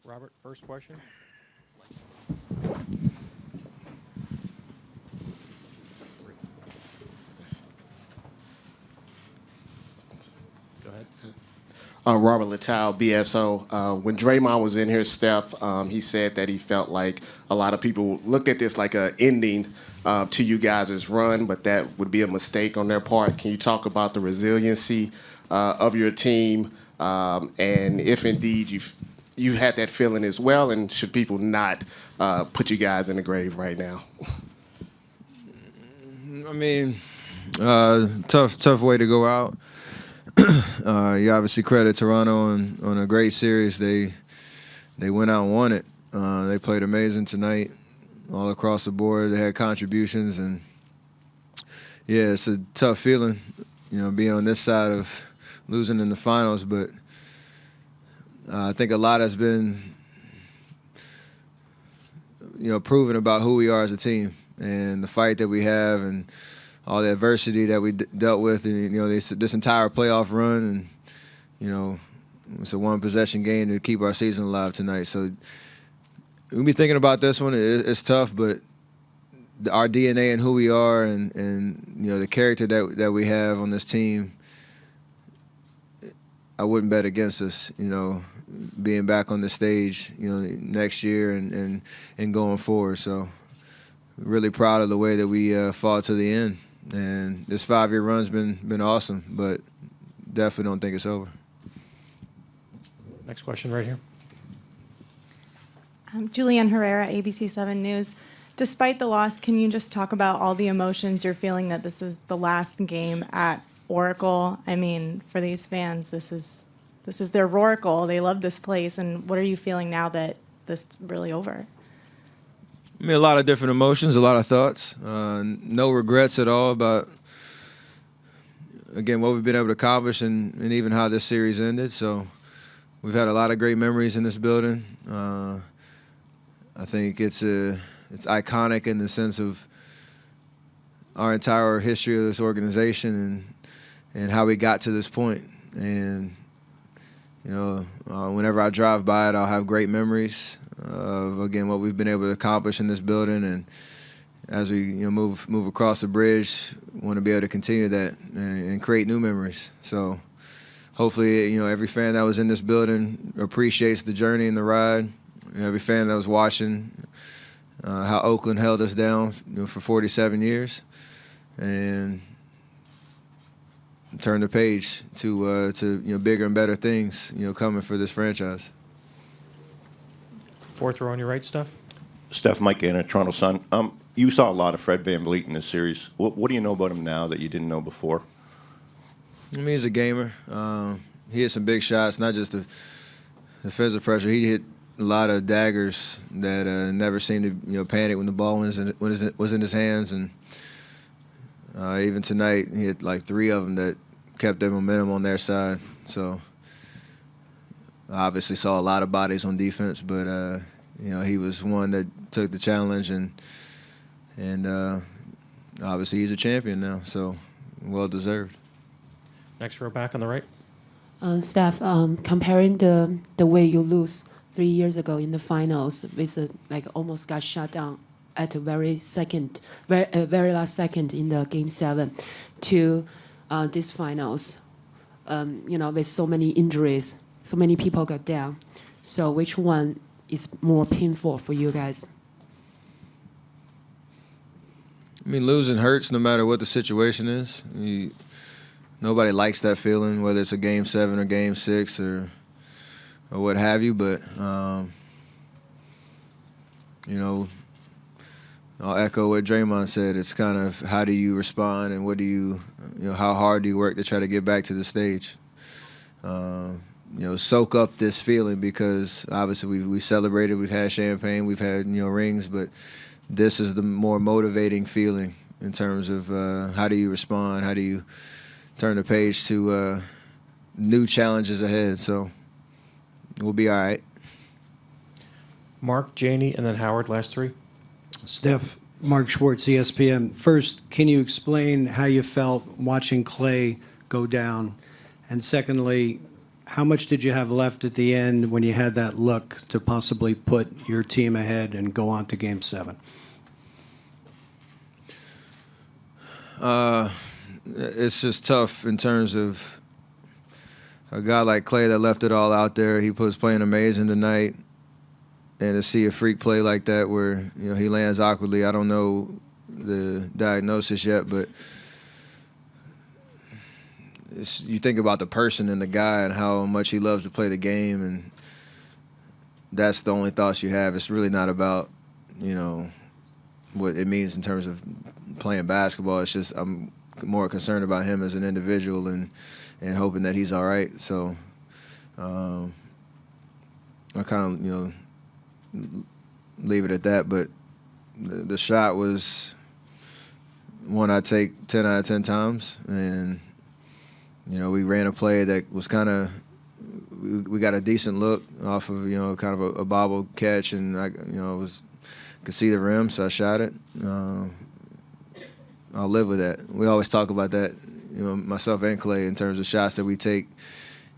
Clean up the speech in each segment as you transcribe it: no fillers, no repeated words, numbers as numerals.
Robert, first question. Go ahead. Robert Littau, BSO. When Draymond was in here, Steph, he said that he felt like a lot of people looked at this like an ending to you guys' run, but that would be a mistake on their part. Can you talk about the resiliency of your team, and if indeed you had that feeling as well, and should people not put you guys in the grave right now? I mean, tough way to go out. You obviously credit Toronto on a great series. They went out and won it. They played amazing tonight, all across the board. They had contributions, and yeah, it's a tough feeling, being on this side of losing in the finals. But I think a lot has been, proven about who we are as a team and the fight that we have, and all the adversity that we dealt with, and this entire playoff run, and it's a one-possession game to keep our season alive tonight. So we'll be thinking about this one. It's tough, but our DNA and who we are, and the character that we have on this team, I wouldn't bet against us. Being back on the stage, next year and going forward. So really proud of the way that we fought to the end. And this 5-year run's been awesome, but definitely don't think it's over. Next question right here. Julianne Herrera, ABC7 News. Despite the loss, can you just talk about all the emotions you're feeling that this is the last game at Oracle? I mean, for these fans, this is their Roracle. They love this place. And what are you feeling now that this is really over? I mean, a lot of different emotions, a lot of thoughts. No regrets at all about, again, what we've been able to accomplish and even how this series ended. So we've had a lot of great memories in this building. I think it's iconic in the sense of our entire history of this organization and how we got to this point. And, whenever I drive by it, I'll have great memories of, again, what we've been able to accomplish in this building. And as we move across the bridge, want to be able to continue that and create new memories. So hopefully, every fan that was in this building appreciates the journey and the ride. Every fan that was watching how Oakland held us down for 47 years, and turn the page to bigger and better things coming for this franchise. Fourth row on your right, Steph. Steph, Mike Gannon, Toronto Sun. You saw a lot of Fred VanVleet in this series. What do you know about him now that you didn't know before? I mean, he's a gamer. He hit some big shots, not just the defensive pressure. He hit a lot of daggers that never seemed to panic when the ball was in his hands. And even tonight, he hit like 3 of them that kept their momentum on their side. So I obviously saw a lot of bodies on defense, but he was one that took the challenge, and obviously he's a champion now, so well deserved. Next row back on the right. Steph, comparing the way you lose 3 years ago in the finals with almost got shut down at the very last second in the Game 7 to this finals, with so many injuries, so many people got down. So which one is more painful for you guys? I mean, losing hurts no matter what the situation is. Nobody likes that feeling, whether it's a Game 7 or Game 6 or what have you. But, I'll echo what Draymond said. It's kind of how do you respond and what do you how hard do you work to try to get back to the stage. Soak up this feeling, because obviously we've celebrated, we've had champagne, we've had rings, but this is the more motivating feeling in terms of how do you respond, how do you turn the page to new challenges ahead. So we'll be all right. Mark, Janie, and then Howard, last 3. Steph, Mark Schwartz, ESPN. First, can you explain how you felt watching Klay go down? And secondly, How much did you have left at the end when you had that look to possibly put your team ahead and go on to Game 7? It's just tough in terms of a guy like Klay that left it all out there. He was playing amazing tonight, and to see a freak play like that where he lands awkwardly, I don't know the diagnosis yet, but you think about the person and the guy and how much he loves to play the game, and that's the only thoughts you have. It's really not about what it means in terms of playing basketball. It's just I'm more concerned about him as an individual and hoping that he's all right. So I kind of leave it at that. But the shot was one I take 10 out of 10 times, and we ran a play that was kind of we got a decent look off of kind of a bobble catch, and I could see the rim, so I shot it. I'll live with that. We always talk about that, myself and Klay, in terms of shots that we take.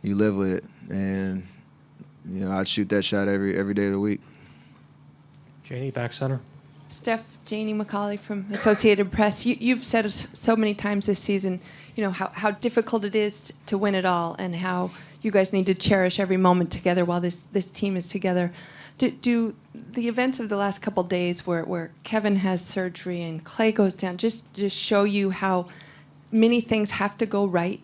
You live with it, and I'd shoot that shot every day of the week. Janie, back center. Steph, Janie McCauley from Associated Press. You've said so many times this season, how difficult it is to win it all, and how you guys need to cherish every moment together while this team is together. Do the events of the last couple days where Kevin has surgery and Klay goes down just show you how many things have to go right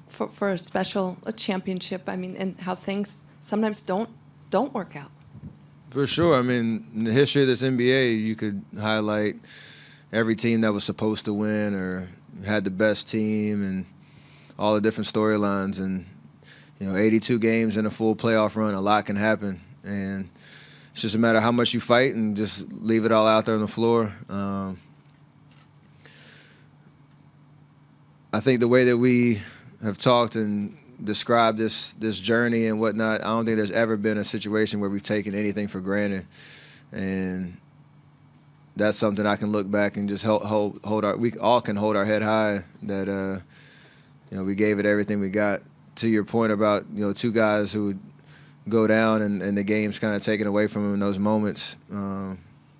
for a championship? I mean, and how things sometimes don't work out. For sure. I mean, in the history of this NBA, you could highlight every team that was supposed to win or had the best team and all the different storylines. And 82 games in a full playoff run, a lot can happen. And it's just a matter of how much you fight and just leave it all out there on the floor. I think the way that we have talked and described this journey and whatnot, I don't think there's ever been a situation where we've taken anything for granted. And that's something I can look back and just we all can hold our head high that we gave it everything we got. To your point about two guys who go down and the game's kind of taken away from them in those moments,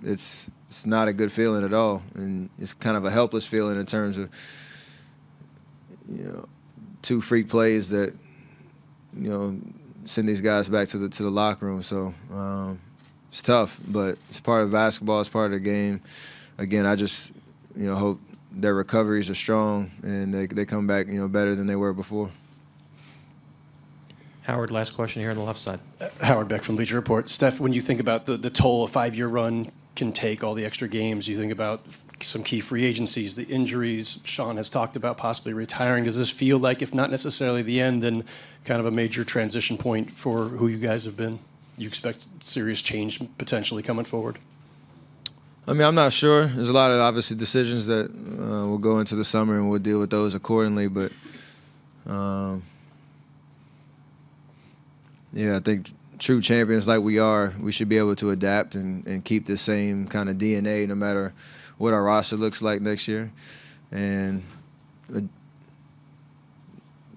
it's not a good feeling at all, and it's kind of a helpless feeling in terms of two freak plays that send these guys back to the locker room. So it's tough, but it's part of basketball. It's part of the game. Again, I just hope their recoveries are strong and they come back better than they were before. Howard, last question here on the left side. Howard Beck from Bleacher Report. Steph, when you think about the toll a 5-year run can take, all the extra games, you think about some key free agencies, the injuries. Sean has talked about possibly retiring. Does this feel like, if not necessarily the end, then kind of a major transition point for who you guys have been? You expect serious change potentially coming forward? I mean, I'm not sure. There's a lot of, obviously, decisions that will go into the summer, and we'll deal with those accordingly. But, I think true champions like we are, we should be able to adapt and keep the same kind of DNA no matter what our roster looks like next year, and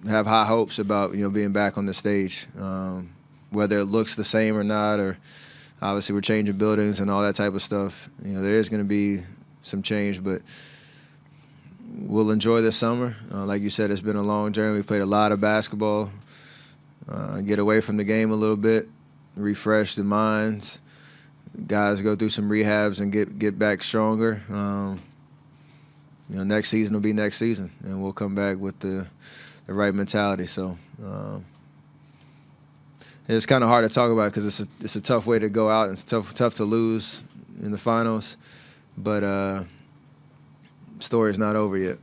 have high hopes about being back on the stage, whether it looks the same or not, or obviously we're changing buildings and all that type of stuff. There is going to be some change, but we'll enjoy this summer. Like you said, it's been a long journey. We've played a lot of basketball. Get away from the game a little bit, refresh the minds. Guys go through some rehabs and get back stronger. Next season will be next season, and we'll come back with the right mentality. So it's kind of hard to talk about because it's a tough way to go out. And it's tough to lose in the finals, but story's not over yet.